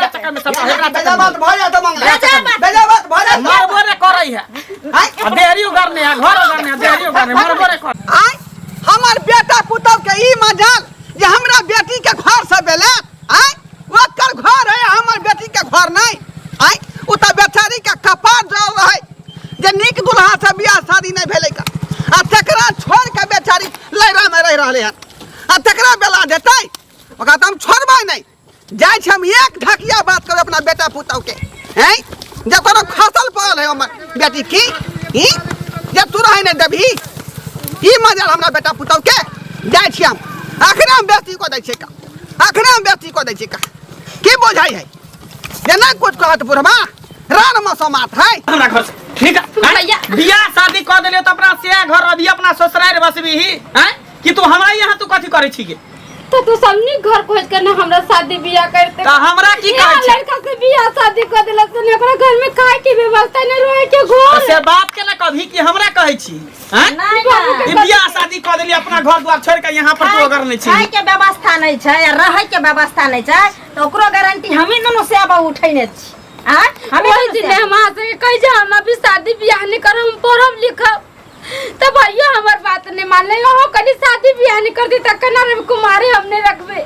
बात भ जा त मंगला बेजा बात भ जा मरबो रे करई है देहरियो करने है घर करने देहरियो करने मरबो रे कर आय हमर बेटा पुतौ के ई मजाल जे हमरा बेटी के घर से बेले आय ओकर घर है हमर बेटी के घर नहीं आय उ त बेचारी के कपार जल रहे जे नीक दुल्हा से बियाह शादी नहीं भेले का आ तकरा छोड़ के बेचारी लैरा में रह रहले हन आ तकरा बेला देतै ओकरा त हम छोड़बै नहीं जाय छ हम एक ढकिया बात करब अपना बेटा पुतौ के हैं जे कोनो खसल पड़ल है हमर बेटी की ई जे तू रहे नहीं देबही ई मजाल हमरा बेटा पुतौ के जाय छी हम आखिर हम बेटी को दै छै का आखिर हम बेटी को दै छै का की बुझाई है जे नहीं कुछ कहत बुढ़वा रान मसमात है हमरा घर से ठीक है भैया बियाह शादी कर देले त अपना से घर अभी अपना ससुराल बसबी ही हैं कि तू हमरा यहाँ तू कथि करे छी के तो तू सबनी घर खोज कर ना हमरा शादी बियाह करते त हमरा की कहै छै लड़का से बियाह शादी कर देला से ओकरा घर में काहे की व्यवस्था नहीं रहे के घर से बात केला कभी कि हमरा कहै छी हैं ई बियाह शादी कर देली अपना घर द्वार छोड़ के यहाँ पर तू अगर नहीं छी खाए के व्यवस्था नहीं छै या रहे के व्यवस्था नहीं छै तो ओकरो गारंटी हमी दोनों से अब उठैने छी हां हमी ओइ दिन हम से कह जा हम अभी शादी बियाह नहीं करब हम पढ़ब लिखब तो भैया हमार बात नहीं मान ले हो कनी शादी बियाह नहीं कर दी त कना रे कुमारी हमने रखबे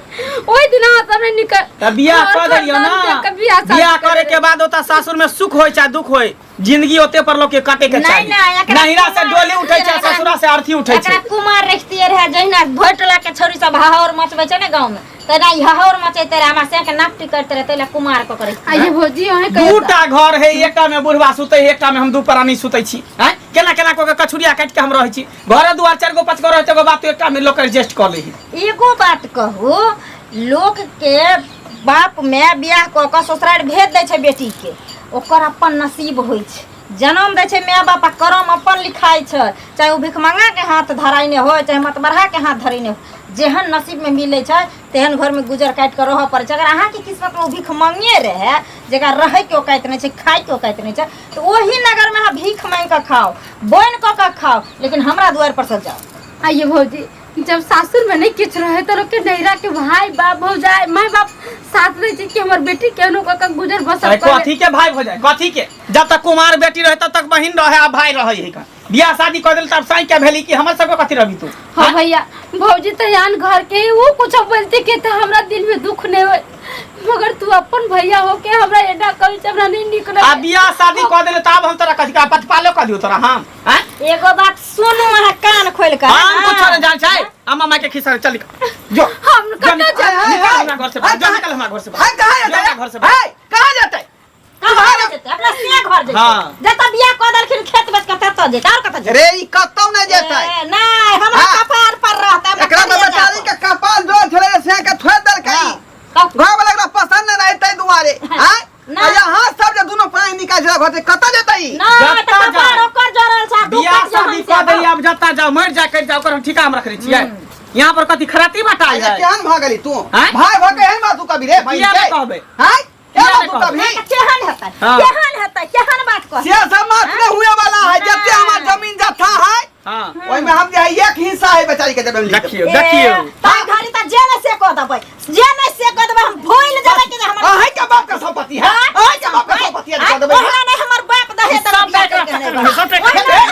ओइ दिन हमने निकल त बियाह कर दियो ना बियाह करे के बाद ओता सासुर में सुख होय चाहे दुख होय जिंदगी ओते पर लोग के काटे के चाहिए नहिरा से डोली उठै छै ससुरा से अर्थी उठै छै एकरा कुमार रखतिए रहे जहिना भोटला के छोरी सब हाहौर मचबै छै ने गांव में तना हाहौर मचैते रहे हमरा से के नापटी करते रहे तैला कुमार को करे आइए भौजी ओहे दूटा घर है एकटा में बुढ़वा सुतै एकटा में हम दू प्राणी सुतै छी हैं केना केना को के कछुरिया काट के हम रहै छी घर दुआर चार गो पांच गो रहै छै बात तो एकटा में लोग एडजस्ट कर लेही एगो बात कहू लोग के बाप में बियाह क के ससुराल भेज दै छै बेटी के ओकर अपन नसीब होय छै जन्म दै छै माय बाप करम अपन लिखाई छै चाहे वो भिखमंगा के हाथ धराइने हो चाहे मतबरहा के हाथ धरैने हो जेहन नसीब में मिले छै तेहन घर में गुजर काट के रह पड़े छै अगर अहाँ के किस्मत में भिखमंगे रहे जगह रहे के औकात नहीं छै खाए के औकात नहीं छै तो वही नगर में भीख मांग के खाओ बोन क के खाओ लेकिन हमरा द्वार पर से जाओ आइए भौजी जब सासुर में नहीं किछ रहे तो के नैरा के भाई बाप भौजाई माय बाप साथ रहे छी कि हमर बेटी केनो का गुजर बसर करे कथि के भाई भौजाई कथि के जब तक कुमार बेटी रहे तब तक बहिन रहे आ भाई रहे है का बियाह शादी कर देल तब साई के भेली कि हमर सब कथि रहबी तू हां भैया भौजी तो यान घर के वो कुछ बोलते के त हमरा दिल में दुख नहीं होय मगर तू अपन भैया हो के हमरा एडा कभी हमरा नहीं निकल आ बियाह शादी कर देले तब हम तोरा कथि का पटपालो कर दियो तोरा हम हैं एगो बात सुनू वहां कान खोल के हम कुछ नहीं जान छै अम्मा मां के खिसा चल जो हम कतना निकल हमरा घर से निकल हमरा घर से हां कहां जाते घर से हाय कहां जाते कहां जाते अपना से घर जाते हां जता बियाह क देलखिन खेत बेच के तत जेता और कत रे ई कतौ न जेतै नहीं हमरा कपार पर रहता एकरा बेचारी के कपाल जो छले से के थोड़ देल के घर वाला एकरा पसंद नहीं रहतै दुआरे हां ना यहाँ सब जे दोनों पानी निकाल जरा घर से कत जेतै ना त कपार ओकर जरल छ बियाह शादी कर देली अब जता जाओ मर जा कर जाओ कर ठिका हम रख रही छियै यहाँ पर कथि खराती बाटा है केहन भ गेली तू भाई भ के हेन बात तू कभी रे भाई के कहबे हां क्या तू कभी केहन हेतै केहन बात कह से समाज में हुए वाला है जते हमर जमीन जथा है हां ओइ में हम जे एक हिस्सा है बेचारी के देबे देखियो देखियो ता घड़ी त जे न से क देबै जे न से क देबै हम भूल जेबै कि हमर है के बाप का संपत्ति है है के बाप का संपत्ति है क देबै ओहला नहीं हमर बाप दहे त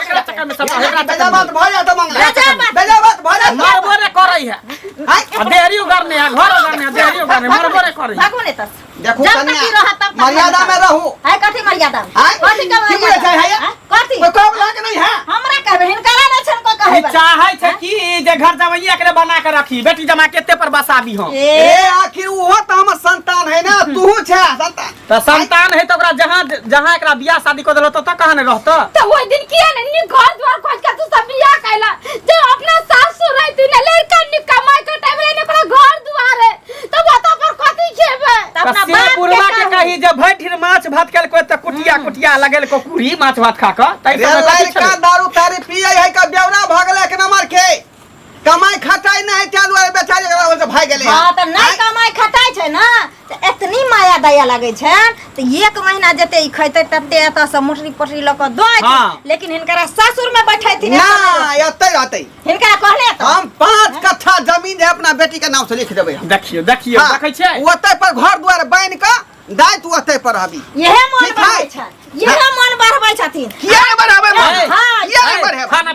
बेजा बात भ जा त मंगला बेजा बात भ जा मरबो रे करई है आ देहरियो करने है घर करने देहरियो करने मरबो रे करई भागो ने त देखो कन्या मर्यादा में रहू है कथि मर्यादा कथि का मर्यादा है कथि कोई कहब लागे नहीं है हमरा कहबे हिनकरा नै छन को कहै चाहे छै कि जे घर जवैया के बना के रखी बेटी जमा केते पर बसाबी हम ए आखिर वो त हमर संतान है ना तू छै संतान त संतान है त ओकरा जहां जहां एकरा बियाह शादी कर देलो त कहां ने रहत तो ओइ दिन किया नहीं घर द्वार खोज के तू सब बियाह कैला जो अपना सासुर रही तू ने लड़का नि कमाई के टाइम ले अपना घर द्वार है तो बता पर कथि खेबे अपना से बुढ़वा के कही जे भैठिर माछ भात केल को त कुटिया कुटिया लगेल को कुरी माछ भात खा के तै सब लड़का दारू तारी पिए है का बेवना भागले के नंबर के कमाई खटाई नहीं चालू है बेचारी एकरा से भाग गेले हां त नहीं कमाई खटाई छै ना त एतनी माया माया दया लगे छन तो 1 महीना जते ई खैते तते एत से मोटरी पटरी ल के दो लेकिन हिनकरा ससुर में बैठै थी ना एतै हिनकरा कहले त हम 5 कट्ठा जमीन है अपना बेटी के नाम से लिख देबै। देखियो देखै छै ओतै पर घर द्वार बन के दाय तू ओतै पर अभी यहे मन बढ़ै छै यहे मन बढ़बै छथिन किया बढ़ाबै हां किया बढ़ाबै खाना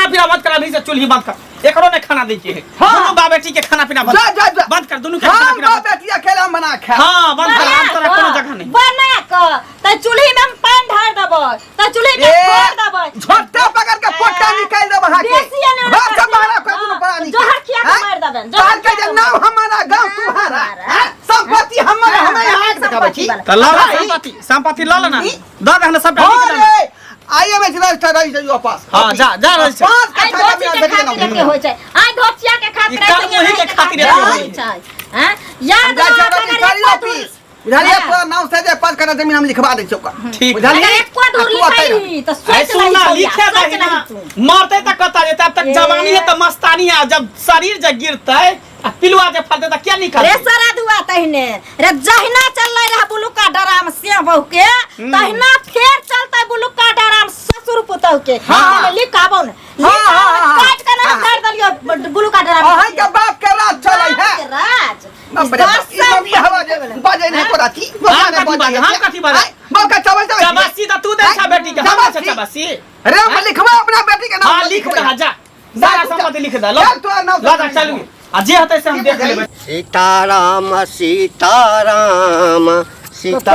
पीना बंद कर अभी से चूल्ही बंद कर एकरो ने खाना दै के दोनों बाप बेटी के खाना पीना बंद बंद कर दोनों के खाना पीना बाप बेटी अकेला बना खा हां बंद कर हम तोरा कोनो जगह नहीं बना क त चूल्ही में पानी ढार देबै त चूल्ही में छोड़ देबै झोटा पकड़ के पोटा निकाल देबै हां के घर से बाहर कर दूं पड़ा निकाल जहर खिया के मार देबै जहर के नाम हमारा गांव तुम्हारा संपत्ति हमारा हमें हाथ देखाबै छी त ला संपत्ति ला लेना द देना सब आइए में रजिस्टर रही जो पास हां जा रजिस्टर 5 कट्ठा जमीन बेटी के नाम हो जाए आई धोतिया के खातिर वही के खातिर हो जाए हैं याद ऑफिस बुझलिए पूरा नाम से जे 5 कट्ठा जमीन हम लिखवा दै छी ओकर ठीक बुझलिए एक को दूर लिखाई त सोच नहीं लिखे दही ना मरते त कता जे तब तक जवानी है त मस्तानी है जब शरीर जे गिरते आ पिलुआ जे फलते त क्या निकल रे सरा दुआ तहने रे जहिना चलले रह बुलुका डराम से बहु के तहिना फेर चलते बुलुका डराम ससुर पुतौ के हम लिखाबो न काट के ना कर दलियो बुलुका डराम अहाँ के बाप के राज चलै है राज बाजे नहीं को राती हम कथी बाजे मौका चबासी त तू दे छ बेटी के हम से चबासी अरे हम लिखवा अपना बेटी के नाम हां लिख दे जा सारा संपत्ति लिख दे लो ला चलू आ जे हतै से हम देख लेबै। सीताराम सीताराम सीता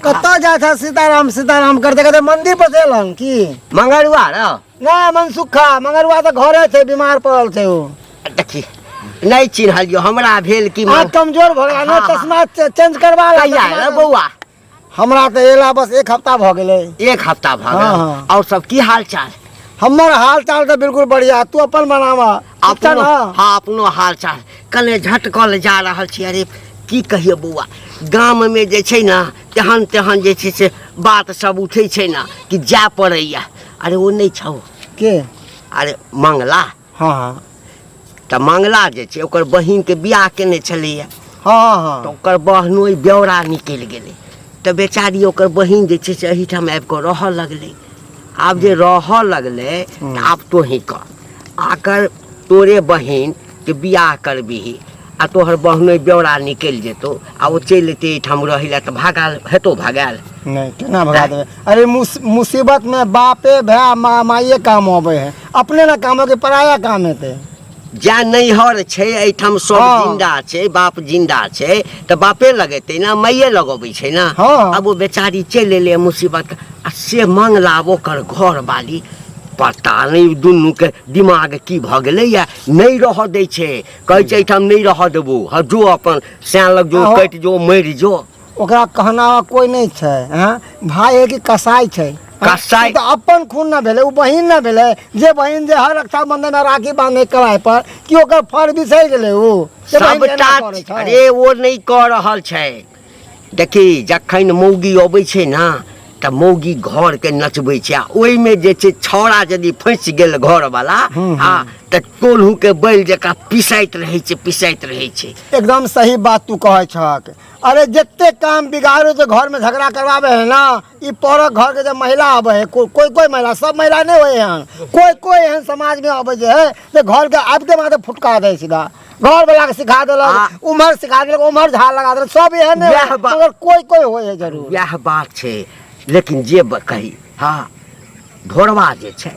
कत्ता जात है सीताराम सीताराम करते करते मंदिर पर चलन की मंगरुआ रे ना मनसुखा मंगरुआ तो घरे थे बीमार पड़ल थे वो देखी नहीं चिन्हलियो हमरा भेल की आज कमजोर भ गया ना चश्मा चेंज करवा कहिया रे बौआ हमरा तो एला बस 1 हफ्ता भ गेलै 1 हफ्ता भ गेल हाँ। और सब की हाल चाल हमर हाल चाल तो बिल्कुल बढ़िया तू अपन बनावा अपनो हाँ अपनो हाल चाल कने झटकल जा रहल छी। अरे की कहियो बौआ गाम में जे छै ना तेहन तेहन जे छै से बात सब उठै छै ना कि जा पड़ैया। अरे वो नहीं छौ के अरे मंगला हां हां त मंगला जे छै ओकर बहिन के बियाह केने छलैया हां हां तो ओकर बहनोई ब्यौरा निकल गेलै त बेचारी ओकर बहिन जे छै से एही ठाम आबि कऽ रहऽ लगलै। आब जे रहऽ लगलै त आब तो ही कर आकर तोरे बहिन के बियाह करबिही आ तोहर बहनोई ब्यौरा निकल जेतो आ ओ चलि एतै एहिठाम रहै त भागाल हेतो भागाल नहीं केना भगा देबे। अरे मुसीबत में बापे भाई माये काम आवे है अपने ना काम के पराया काम हेते जा नैहर छै एहिठाम सब जिंदा छै बाप जिंदा छै त बापे लगेतै ना माये लगबै छै ना। अब वो बेचारी चलि एलै मुसीबत आ से मंगला ओकर घर वाली पता नहीं दुनू के दिमाग की भ गेलै या नहीं रह दै छै कहै छै एहिठाम नहीं रह देबो ह जो अपन सैन लग जो कटि जो मरि जो ओकरा कहना कोई नहीं छै हैं भाई है कि कसाई छै कसाई तो अपन खून ना भेले उ बहिन ना भेले जे बहिन जे हर रक्षाबंधन में राखी बांधे कराय पर कि ओकर फर बिसर गेले उ सबटा। अरे वो नहीं कह रहल छै देखी जखन मौगी अबै छै ना त मौगी घर के नचबै छै आ ओइ में जे छै छौड़ा यदि फंस गेल घर वाला आ त कोल्हू के बैल जका पिसाइत रहै छै एकदम सही बात तू कहै छक। अरे जितने काम बिगाड़ो तो घर में झगड़ा करवावे है ना ई पर घर के जो महिला आवे है कोई महिला सब महिला नहीं होए हैं कोई एहन समाज में आवे जे है तो घर के आबते माथे फुटका दे सीधा घर वाला के सिखा देलक उमर सिखा देलक उमर झाड़ लगा देलक सब एहन मगर कोई होए है जरूर यह बात छै। लेकिन जे कही हाँ ढोरबा जे छै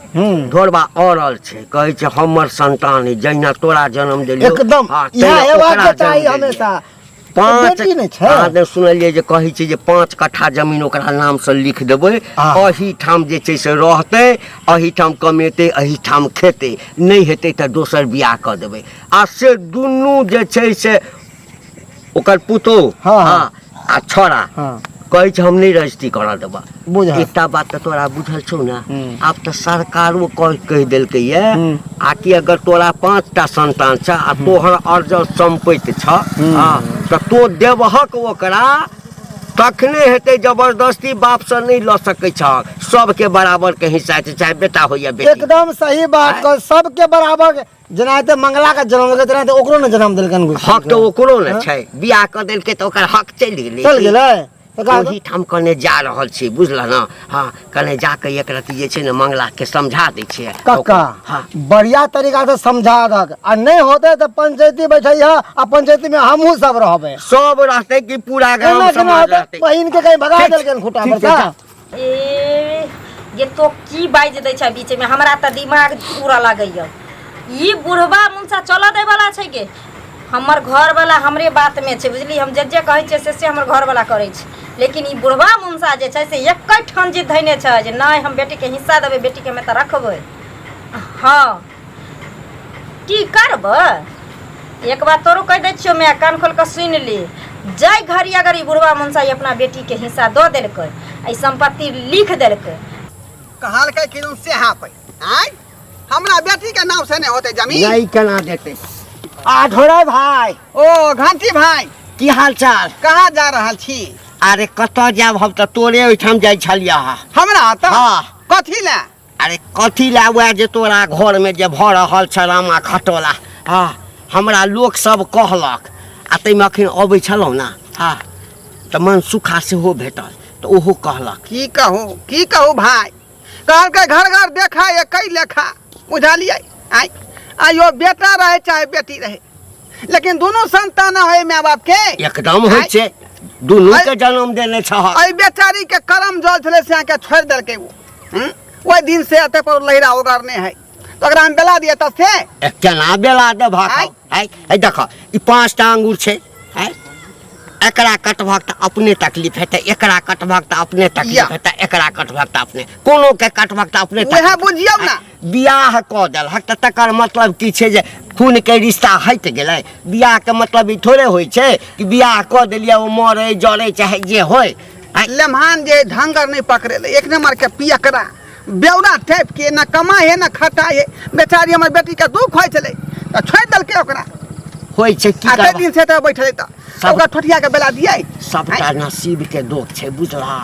ढोरबा औरल छै कहै छै हमर संतान है जहिना तोरा जन्म देलियो एकदम यह हेबाक के चाही हमेशा 5 सुनलिए जे कहै छै जे 5 कट्ठा जमीन ओकरा नाम से लिख देबै अही ठाम जे छै से रहतै अही ठाम कमेतै अही ठाम खेतै नहीं हेतै त दोसर बियाह क देबै आ से दुनू जे छै से ओकर पुतो आ छोरा कहै छै हम नहीं रजिस्ट्री करा देबा। एकटा बात त तोरा बुझल छौ ना आब त सरकारो कह देलकै ये आ कि अगर तोरा 5टा संतान छ आ तोहर अर्ज संपत्ति छ त तो देबहक ओकरा तखने हेतै जबरदस्ती बाप से नहीं ल सकै छ सबके बराबर के हिस्सा छै चाहे बेटा हो या बेटी एकदम सही बात कह सबके बराबर जनाते मंगला का जन्म देलकै जनाते ओकरो ने जन्म देलकन हक तो ओकरो ने छै बियाह क देलकै तो ओकर हक चल गेलै ओही ठाम कने जा रहल छी बुझला ना हाँ कने जाके एक रति जे छै ने मंगला के समझा दै छियै काका बढ़िया तरीका से समझा दक आ नहीं होते तो पंचायती बैठे आ पंचायती में हमहू सब रहबे सब रहते कि पूरा गांव समाज रहते बहिन के कहीं भगा देलकन खुटा पर का ए ये तो की बाज दै छै बीच में हमरा त दिमाग पूरा लागैय ई बुढ़वा मुंसा चला दे वाला छै के हमर घर वाला हमरे बात में छै बुझली हम जे कहै छै से हमर घर वाला करै छै लेकिन ई बुढ़वा मुंसा जे छै से एकै ठान जिद धैने छै जे नहीं हम बेटी के हिस्सा देबै बेटी के में त रखबै हाँ की करबै एक बात तोरो कह दै छियो मैं कान खोल के सुन ली जय घड़ी अगर ई बुढ़वा मुंसा अपना बेटी के हिस्सा दो देलकै ई संपत्ति लिख देलकै कहल के किनु से हा पे आय हमरा बेटी के नाम से नहीं होते जमीन नहीं केना देते आ ढोरा भाई ओ घंटी भाई की हाल चाल कहाँ जा रहल छी अरे कतऽ जाब हम तऽ तोरे ओहिठाम जाइ छलिया हमरा त हाँ कथी ले अरे कथी ला हुआ जे तोरा घर में जे भऽ रहल छ रामा खटोला हाँ हमरा लोक सब कहलक आ ताहिमे अखन अबै छलहुँ ना हाँ तऽ मन सुखा सेहो भेटल तऽ ओहो कहलक की कहू भाई कहल के घर घर देखा एकई लेखा बुझलिए आय आयो बेटा रहे चाहे बेटी रहे लेकिन दोनों संतान है माय बाप के एकदम होइ छै दुनू के जन्म देने छ आई बेचारी के करम जल छले से के छोड़ देलकै वो ओइ दिन से एते पर लहरा उगारने है तो अगर हम बेला दिए त से केना बेला दे भाग आई देखो ई 5टा अंगूर छै है एकरा कटभक त अपने तकलीफ हेतै एकरा कटभक त अपने तकलीफ हेतै एकरा कटभक त अपने कोनो के कटभक त अपने वह बुझियौ ना बियाह क देलक त तकर मतलब की छै जे खून के रिश्ता हट गेलै बियाह के मतलब ई थोड़े होइ छै कि बियाह क देलियै ओ मरे जरे चाहे जे होय लेमहान जे ढंगर नहीं पकड़े ले एक नंबर के पियकरा बेवड़ा टाइप के ना कमा है ना खटा है बेचारी हमर बेटी के दुख होय छले त छोड़ देलकै ओकरा होय छै की आ दिन से त बैठले त ओकरा ठठिया के बेला दियै सबटा नसीब के दोख छै बुझला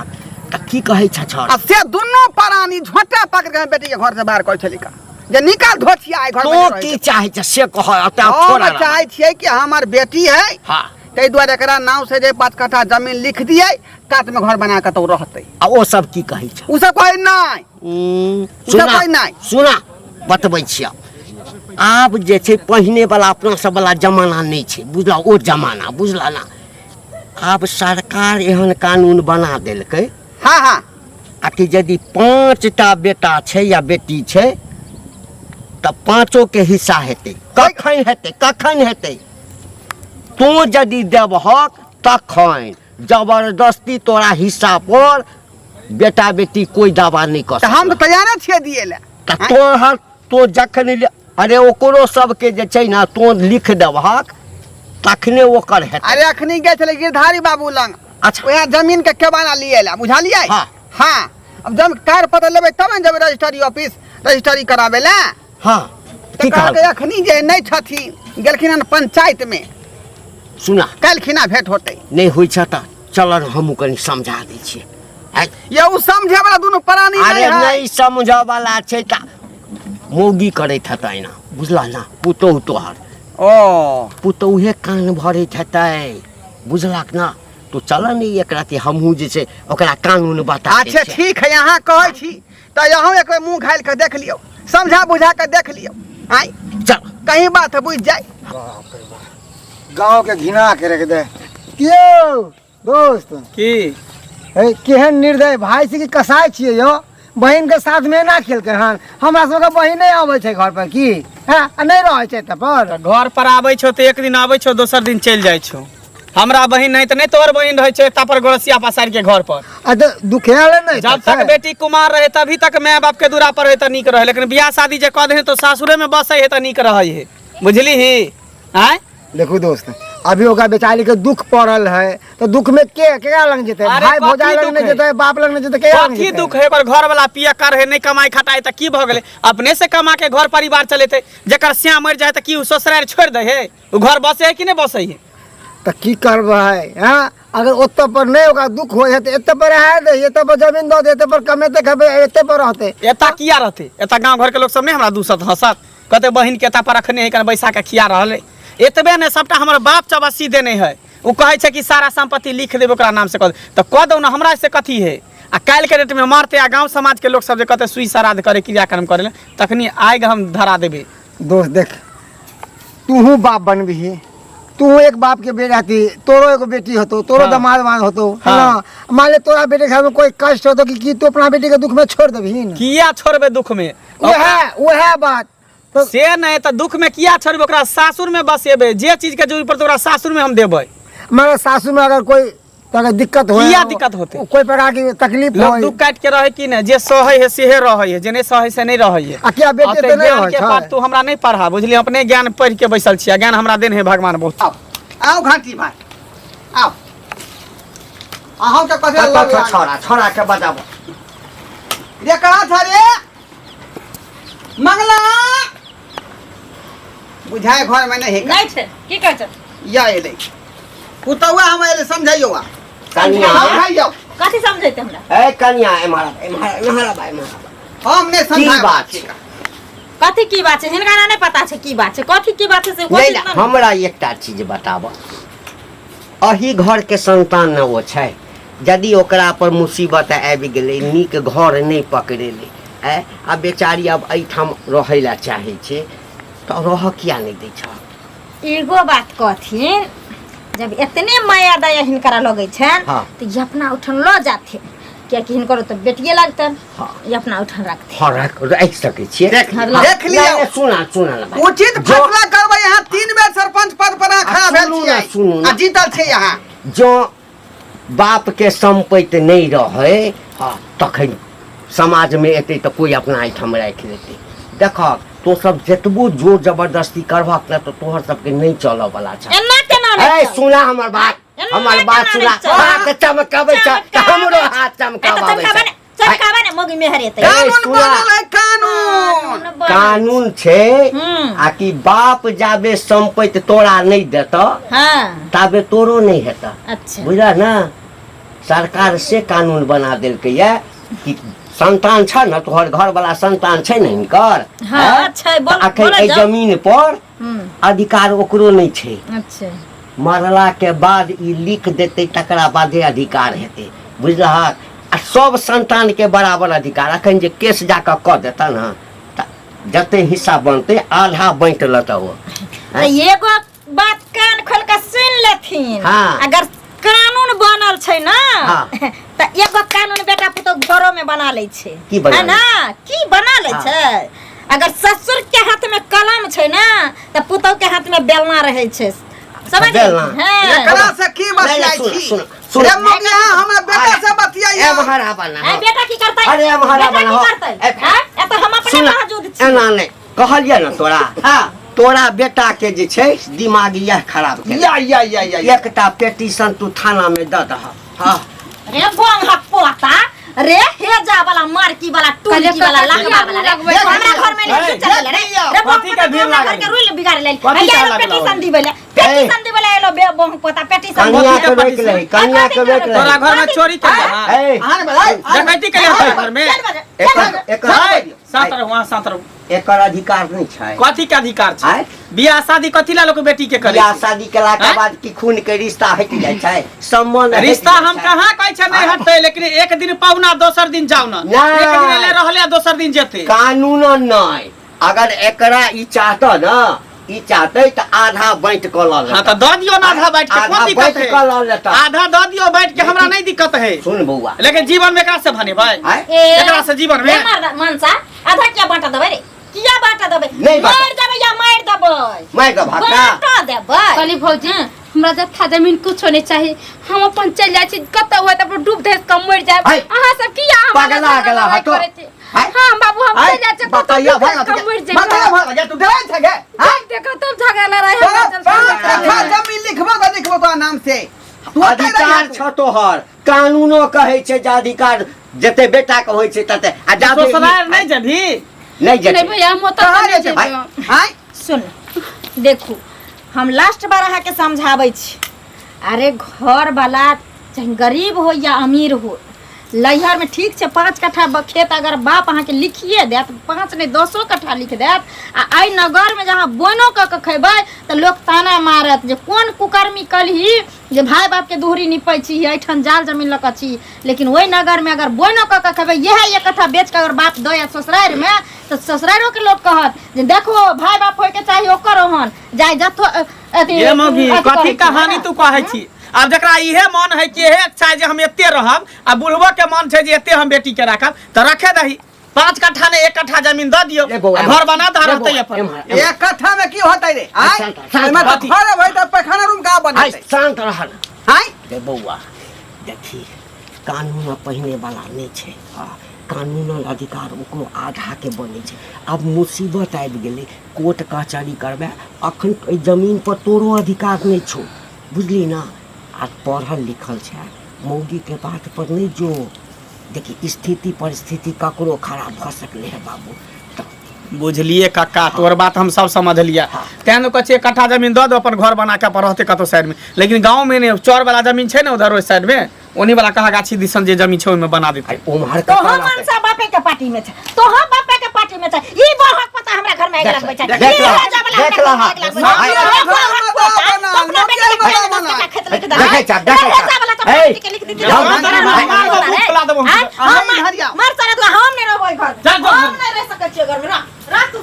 त की कहै छ आ से दुनो परानी झोटा पकड़ के बेटी के घर से बाहर करै छली का जे निकाल धोछिया आइ घर में तो की चाहे छ से कह अता छोड़ा चाहे छियै कि हमर बेटी है हां तै द्वारा एकरा नाम से जे 5 कट्ठा जमीन लिख दियै कात में घर बना के तो रहतै आ ओ सब की कहै छ उ सब कोई नहीं सुना बतबै छियै आब जे छै पहिने वाला अपना सब वाला जमाना नहीं छै बुझला ओ जमाना बुझला ना आब सरकार एहन कानून बना देलकै हाँ हाँ आ कि यदि 5टा बेटा छै या बेटी छै त 5 के हिस्सा हेतै कखन हेतै तू यदि देबहक तखन जबरदस्ती तोरा हिस्सा पर बेटा बेटी कोई दावा नहीं कर हम तो तैयार छियै दिए ले तो जखन अरे ओकरो सबके जे छै ना तो लिख देबहक तखने ओकर हेतै अरे अखनी गए छले गिरधारी बाबू लंग अच्छा ओया जमीन के केबाना लिए ला बुझलिए हाँ हाँ अब जब कार पता लेबे तब न जब रजिस्ट्री ऑफिस रजिस्ट्री करावे ला हाँ की कहलकै अखनी जे नहीं छथिन गेलखिन पंचायत में सुना काल्हिना भेंट होतै नहीं होइ छ त चल हमहू कनी समझा दै छियै ये उ समझे वाला दोनों प्राणी अरे नहीं समझ वाला छै त मौगी करैत हेतै ना बुझला ना पुतौह तोहर ओ पुतौहे कान भरैत हेतै बुझलक ना तो चल नहीं एक राति हमहू जे छै ओकरा कानून बता दै अच्छा ठीक है यहाँ कहै छी त यहाँ एक मुंह घायल के देख लियो समझा बुझा के देख लियो आई चल कहीं बात बुझ जाए गांव के घिना के रख दे कियो दोस्त की केहन निर्दय भाई से की कसाय छियै यो बहन के साथ में ना खेलकै हन हमरा सब के बहिन नहीं आबै छै घर पर की हां नहीं रहै छै त पर घर पर आबै छौ त एक दिन आबै छौ दोसर दिन चल जाइ छौ हमरा बहिन नहीं त नहीं तोहर बहिन रहै छै ता पर गोरसिया पसार के घर पर अ दुखेल नहीं जब तक बेटी कुमार रहे तभी तक माय बाप के दूरा पर रहे त नीक रहे लेकिन बियाह शादी जे क दे तो सासुरे में बसै है त नीक रहै है बुझली ही हैं देखो दोस्त अभी ओकरा बेचारी के दुख पड़ल है तो दुख में के लग जेते भाई भौजाई लग नहीं जेते बाप लग नहीं जेते के लग की दुख है पर घर वाला पिया कर है नहीं कमाई खटाई त की भ गेले अपने से कमा के घर परिवार चलेते जेकर सिया मर जाए त की ससुराल छोड़ दे है उ घर बसे है कि नहीं बसे है तो की करबै हाँ अगर ओत पर नहीं होगा दुख हो है तो एते पर है दे एते पर जमीन दो दे एते पर कमेते खबे एते पर रहते एता किया रहते एता गांव घर के लोग सब नहीं हमरा दूसत हंसत कहते बहिन के एता पर रखने है कन बैसा के खिया रहले एतबे ने सबटा हमर बाप चबसी देने है उ कहे छै कि सारा संपत्ति लिख देब ओकरा नाम से कह तो कह दो ना हमरा से कथी है आ काल के डेट में मरते आ गांव समाज के लोग सब जे कहते सुई श्राद्ध करे क्रियाक्रम करे ले तखनी आइ हम धरा देबे दोस्त देख तू बाप बनबी तू एक बाप के बेटा थी तोरो एगो बेटी होतो तोरो हाँ। दामाद मान होतो है हाँ। ना मान ले तोरा बेटे के घर में कोई कष्ट हो तो कि तू अपना बेटी के दुख में छोड़ देबी न किया छोड़बे दुख में वो है बात तो से नहीं तो दुख में किया छोड़बे ओकरा सासुर में बसेबे जे चीज के जरूरत पड़ते ओकरा सासुर में हम देबे मेरे सासू में अगर कोई तरह दिक्कत हो किया दिक्कत होते? कोई प्रकार की तकलीफ लोग हो दुख काट के रहे कि न जे सहे है सेहे रहे है जे नहीं सहे से नहीं रहे है आ क्या बेटे तो नहीं ज्ञान होय के छै? बात तू हमरा नहीं पढ़ा बुझली अपने ज्ञान पढ़ के बैसल छिया ज्ञान हमरा देन है भगवान बहुत आओ आओ घाटी भाई आओ अहों के कथे छोड़ा छोड़ा के बताबो रे कहा था रे मंगला बुझाए घर में नहीं नहीं छै की कहै छै या एले पुतौआ हम एले समझाइयो आ कनिया समझाइयो कथी समझैते हमरा ए कनिया एमारा भाई हम ने की समझा बात छै कथी की बात छै हिनका नहीं पता छै की बात छै कथी की बात छै से नहीं ला हमरा एकटा चीज बताबो अही घर के संतान न वो छै यदि ओकरा पर मुसीबत आबि गेलै नीक घर नहीं पकड़ेले आ बेचारी अब एठाम रहै ला चाहे छै तो रह किया नहीं दै छ एगो बात कहथिन जब इतने माया दया हिनकरा लगे छन हाँ। तो ये अपना उठन लो जाथे क्या कि हिनकर तो बेटिए लगतन हाँ। ये अपना उठन रखथे हाँ रख सकै छियै देख ला। देख लियो नहीं, सुना ना भाई। उचित जो- फैसला करबै यहाँ 3 बेर सरपंच पद पर खड़ा भेल सुनू ना, छियै सुनू ना। आ जीतल छै यहाँ जो बाप के संपत्ति नहीं रहे हाँ तखन समाज में एते तो कोई अपना एठाम राखि लेते देख तो सब जतबो जोर जबरदस्ती करबक ना तो तोहर सबके नहीं चलऽ वाला छै एना केना ए नहीं सुना हमर बात सुना हाथ चमकाबै छै तऽ हमरो हाथ चमकाबै छै चमकाबे ने मोगी मेहर एते कानून सुना। बनल है कानून कानून छै आ कि बाप जाबे संपत्ति तोरा नहीं देता हां ताबे तोरो नहीं हेता अच्छा बुझला ना सरकार से कानून बना देलकै ये कि संतान छ न तोहर घर वाला संतान छै न हिनकर हाँ, छै, बोल- अखन बोलऽ एहि जाउ। जमीन पर हम्म, अधिकार ओकरो नहीं छै अच्छा मरला के बाद ई लिख देते तकरा बादे अधिकार हेतै बुझलहक आ सब संतान के बराबर अधिकार अखन जे केस जाकर कह देता न त जते हिस्सा बनते आधा बांट लेता वो तो एगो बात कान खोल के सुन लेथिन हाँ। अगर कानून बनल छै ना हाँ। त एगो कानून बेटा पुतो घरों में बना ले छै की बना है ना की बना ले हाँ। छै अगर ससुर के हाथ में कलम छै ना त पुतो के हाथ में बेलना रहे छै समझ बेलना। हां एकरा से की बतियाई सुन, छी सुन, सुन। रे मगिया हमरा बेटा से बतियाइयो महारा बना ए बेटा की करतै अरे महारा बेटा बना की करतै हां ए तो हम अपने सुन मौजूद छी एना नहीं कहलिए न तोरा हां तोरा बेटा के जे छै दिमाग यह खराब केलक। या एकटा पेटिशन तू थाना में दऽ दह हाँ रे बोंग हक पोता रे हेजा वाला मारकी वाला टूलकी वाला लगवा वाला रे हमरा घर में नहीं चले रे रे कथी के भीड़ घर लागल? के रुल बिगाड़ ले कथी के आइलो लागल? पेटिशन दिबेले पेटिशन दिबेले आइलो बे बोंग पोता पेटिशन कनिया कथी के के रोक ले कनिया के रोक ले तोरा घर में चोरी कर ए हां भाई डकैती के लिए घर में सातर वहां सातर एकर अधिकार नहीं छै कथी के अधिकार छै आय बियाह शादी कथी ला लोग बेटी के करे बियाह शादी केला के आँय? बाद की खून के रिश्ता हट जाय छै सम्मान हटि रिश्ता जाइ हम छै। कहाँ कहै छै नहीं हटते लेकिन एक दिन पाहुना दोसर दिन जाऊ ना नहीं। एक दिन ले रहले दोसर दिन जेते कानून नहीं अगर एकरा ई चाहता ना ई चाहते त आधा बांट क ल हां लेता तो दऽ दियो ना आधा बैठ के आधा कोन दिक्कत बांट है क ल लेता आधा दऽ दियो बैठ के हमरा नहीं दिक्कत है सुन बउआ लेकिन जीवन में एकरा से भने भाई आय एकरा से जीवन में मनसा आधा क्या बांटा देबे रे किया बांटा देबे नहीं बांटा। मार देबे या मार देबे मैं का भागा बांटा देबे कहली भौजी हमरा जत्था जमीन कुछो नहीं चाहिए हम अपन चल जाय छी कत हुआ त अपन डूब धस कम मर जाय हाय। अहाँ सब किया पगला गेला हटो। हाय। हां बाबू हम हाय। चल जाय छी कत बताइया डूब भागा धस कम मर बताइए जाय भाई तू डराई छ गे हां देखो तुम झगड़ा रहे अच्छा जमीन लिखबो तो नाम से तू अधिकार छ तोहर कानूनो कहै छै जे अधिकार जते बेटा के होइ छै तते आ जाबे ससुराल नहीं जभी नहीं नहीं जते भैया हम तो कहाँ नहीं जेतै भाई? जेबे हां सुन देखू हम लास्ट बार अहाँ के समझाबै छी अरे घर वाला चाहे गरीब हो या अमीर हो, लैहर में ठीक छै 5 कट्ठा खेत अगर बाप अहाँके लिखिए देत, 5 नहीं 10 कट्ठा लिख देत, आ एहि नगर में जहाँ बोनो कऽ के खेबै तऽ लोक ताना मारत जे कोन कुकर्मी कलही जे भाई बाप के दूहरी निपै छी, एहिठाम जाल जमीन लऽ कऽ छी, लेकिन वही नगर में अगर बोनो कऽ के खेबै इएह 1 कट्ठा बेच के अगर बाप दय ससुरारि में तऽ ससुरारियों के लोग कहत जे देखो भाई बाप होय के चाही ओकर ओहन जाय जथो ये मौगी कथी कहानी तू कहै छी। अब जकरा इहे मन है कि हे चाहे जे हम एते रहब, आ बुढ़बो के मन छै जे एते हम बेटी के राखब, तऽ रखे दही। 5 कट्ठा ने 1 कट्ठा जमीन दऽ दियो, घर बना दऽ रहतै अपन। 1 कट्ठा में की होतै रे? आय एमे त घर भइ त पैखाना रूम का बनतै? शांत रह आय रे बौआ, देखी कानून पहिने वाला नहीं छै। कानून अधिकार ओकरो आधा के बने छै। अब मुसीबत आबि गेलै, कोर्ट कचहरी करबे, अखन एहि जमीन पर तोरो अधिकार नहीं छौ, बुझली ना। आज पढ़ल लिखल छै, मौगी के बात पर नहीं जो। देखी स्थिति परिस्थिति ककरो खराब भऽ सकले है बाबू। बुझलिए काका, तोर बात हम सब समझलिए। तें तो कहे 1 कट्ठा जमीन दऽ दो, अपन घर बना के अपन रहते कतो साइड में। लेकिन गांव में ने चौर वाला जमीन छै ने उधर ओइ साइड में, ओनी वाला कहा गाछी दिसन जे जमीन छै ओइ में बना देते। उम्हर तो हम मनसा बापे के पार्टी में छै, तो हम बापे के पार्टी में छै। ई बहक पता हमरा घर में आग लगबै छै। देख ला देखे छ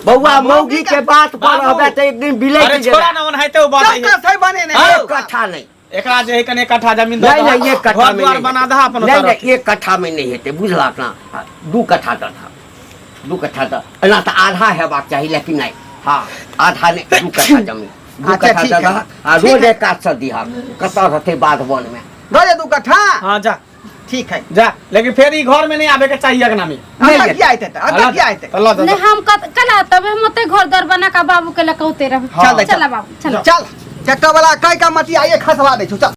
बौआ, मौगी के बात पर रहबे त एक दिन बिलै के छोरा न ओनहाइते ओ बात है। सही बने ने 1 कट्ठा नहीं, एकरा जे है कने 1 कट्ठा जमीन दऽ नहीं नहीं 1 कट्ठा में घर बना दहा अपन नहीं उतर। नहीं 1 कट्ठा में नहीं हेते, बुझला ना। 2 कट्ठा दऽ 2 कट्ठा दऽ एना तऽ आधा हेबाक चाही, लेकिन नहीं। हाँ आधा नहीं 2 कट्ठा जमीन 2 अच्छा, कट्ठा ठीक दऽ है। दह, आ रोज 1 काज से दिहा कतऽ रहते बाध वन में। दे 2 कट्ठा। हां जा ठीक है। जा, लेकिन फिर ई घर में नहीं आवे के चाहिए अगना में। अंदर की आइते त अंदर की आइते? अल्लाह दा नहीं हम कल तब हम ओते घर दर बना का बाबू के लकौते रह। चल चल बाबू चल। चल ट्रैक्टर वाला कई का मती आइए खसवा दे छु चल।